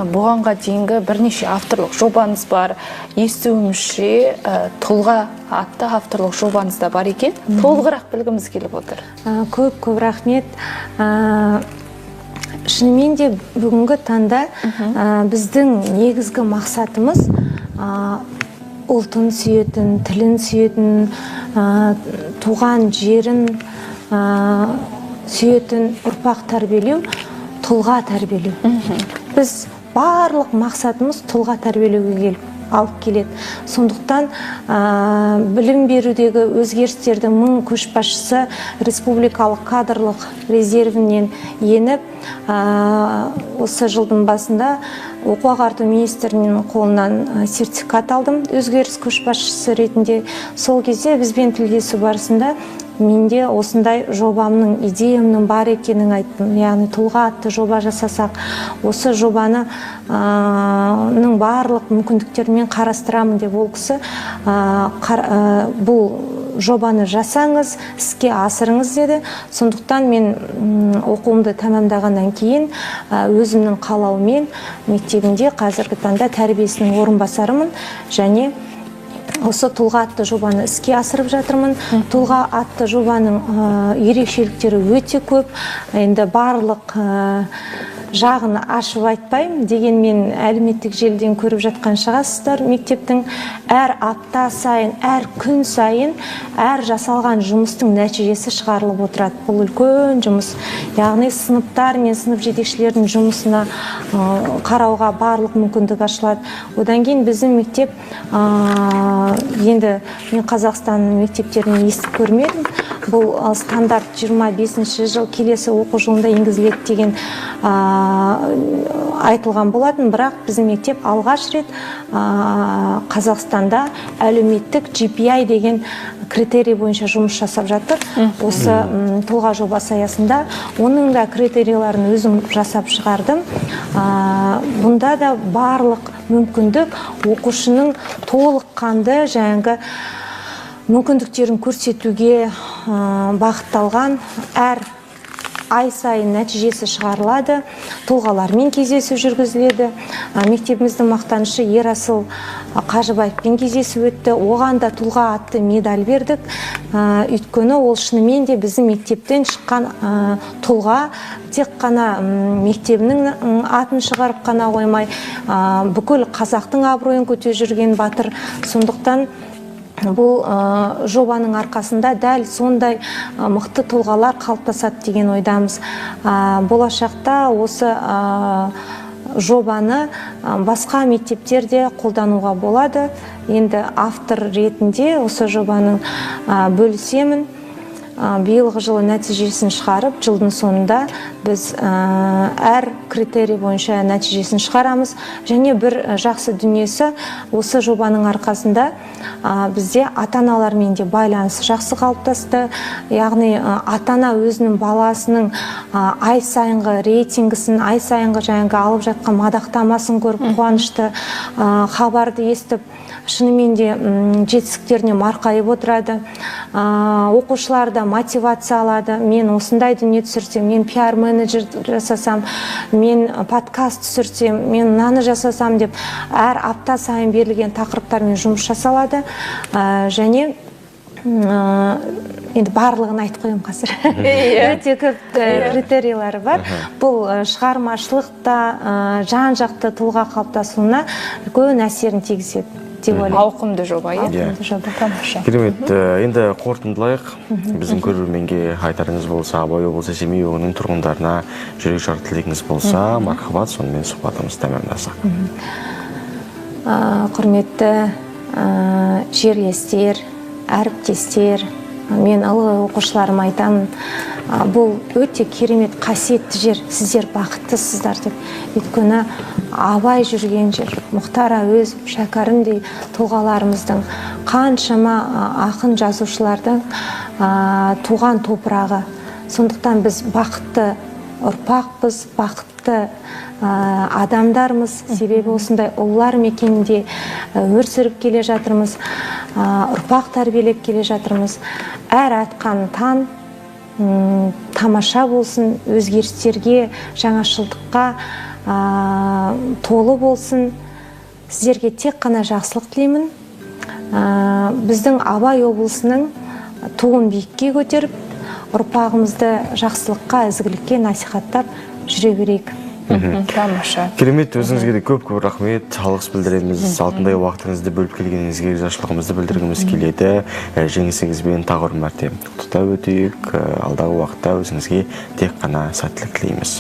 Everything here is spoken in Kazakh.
Бұғанға дейінгі бірнеше авторлық жобаңыз бар. Естуімізше тұлға атты авторлық жобаңыз да бар екен. Толығырақ білгіміз келіп отыр. Көп рахмет. Шынымен де бүгінгі таңда біздің негізгі мақсатымыз ұлтын сүйетін, тілін сүйетін, туған жерін сүйетін ұрпақ тәрбиелеу, тұлға тәрбиелеу. Біз барлық мақсатымыз тұлға тәрбиелеуге алып келеді. Сондықтан білім берудегі өзгерістердің мың көшбасшысы республикалық кадрлық резервінен еніп, осы жылдың басында оқу-ағарту министрінің қолынан сертификат алдым, өзгеріс көшбасшысы ретінде. Сол кезде бізбен тілдесу барысында менде осындай жобамның, идеямның бар екенін айттым. Яғни тұлға атты жоба жасасақ, осы жобаны барлық мүмкіндіктермен қарастырамын деп ол кісі бұл жобаны жасаңыз, іске асырыңыз деді. Сондықтан мен оқуымды тәмамдағаннан кейін өзімнің қалауымен мектебінде қазіргі таңда тәрбиесінің орынбасарымын және осы тұлға атты жобаны іске асырып жатырмын. Тұлға атты жобаның ерекшеліктері өте көп. Енді барлық жағын ашып айтпаймын, дегенмен әлеуметтік желіден көріп жатқан шығарсыздар. Мектептің әр апта сайын, әр күн сайын, әр жасалған жұмыстың нәтижесі шығарылып отырады. Бұл үлкен жұмыс. Яғни сыныптар мен сынып жетекшілердің жұмысына қарауға барлық мүмкіндік ашылады. Одан кейін біздің мектеп, енді мен Қазақстанның мектептерін естіп көрмедім. Бұл стандарт 25-ші жыл келесі оқу жылында енгізіледі деген айтылған болатын, бірақ біздің мектеп алғаш рет Қазақстанда әлеуметтік GPI деген критерий бойынша жұмыс жасап жатыр. Осы тұлға жобасы аясында оның да критерийларын өзім жасап шығардым. Бұнда да барлық мүмкіндік оқушының толыққанды жаңағы мүмкіндіктерін көрсетуге бағытталған. Әр ай сайын нәтижесі шығарылады, тұлғалармен кездесу жүргізіледі. Мектебіміздің мақтанышы Ерасыл Қажыбаевпен кездесу өтті. Оған да тұлға атты медаль бердік. Өйткені ол шынымен де біздің мектептен шыққан тұлға тек қана мектебінің атын шығарып қана қоймай, бүкіл қазақтың абыройын көтеріп жүрген батыр. Сондықтан бұл жобаның арқасында дәл сондай мықты тұлғалар қалыптасады деген ойдамыз. Болашақта осы жобаны басқа мектептерде қолдануға болады. Енді автор ретінде осы жобаның бөлісемін. Биылғы жылы нәтижесін шығарып, жылдың соңында біз әр критерий бойынша нәтижесін шығарамыз. Және бір жақсы дүниесі, осы жобаның арқасында бізде ата-аналармен де байланыс жақсы қалыптасты. Яғни ата-ана өзінің баласының ай сайынғы рейтингісін, ай сайынғы жаңағы алып жатқан мадақтамасын көріп қуанышты хабарды естіп, шынымен де жетістіктеріне марқайып отырады. Оқушылар да мотивация алады. Мен осындай дүние түсірсем, мен пиар менеджер жасасам, мен подкаст түсірсем, мен мынаны жасасам деп әр апта сайын берілген тақырыптармен жұмыс жасалады. Және енді барлығын айтып қоямын қазір. Өте көп критерийлері бар. Бұл шығармашылықта жан-жақты тұлға қалыптасуына үлкен әсерін тигізеді. Ауқымды жоба, керемет. Енді қорытындылайық. Біздің көрерменге айтарыңыз болса, Абай облысы Семей өңірінің тұрғындарына жүрек жарды тілегіңіз болса, мархабат, сонымен сұхбатымызды тәмамдасақ. Құрметті жерлестер, әріптестер, мен ұлы оқушыларыма айтамын, бұл өте керемет қасиетті жер, сіздер бақыттысыздар деп. Өйткені Абай жүрген жер, Мұхтар Әуезов, Шәкәрімдей тұлғаларымыздың, қаншама ақын жазушылардың туған топырағы. Сондықтан біз бақытты ұрпақпыз, бақытты адамдармыз. Себебі осындай ұлылар мекенінде өрсіріп келе жатырмыз, ұрпақ тәрбиелеп келе жатырмыз. Әр атқан таң тамаша болсын, өзгерістерге, жаңашылдыққа толы болсын. Сіздерге тек қана жақсылық тілеймін. Біздің Абай облысының туын биікке көтеріп, ұрпағымызды жақсылыққа, ізгілікке насихаттап жүре берейік. Тамаша. Керемет, өзіңізге де көп рахмет, алғыс білдіреміз. Алтындай уақытыңызды бөліп келгеніңізге ризашылығымызды білдіргіміз келеді. Жеңісіңізбен тағы бір мәрте құттықтап өтейік. Алдағы уақытта өзіңізге тек қана сәттілік тілейміз.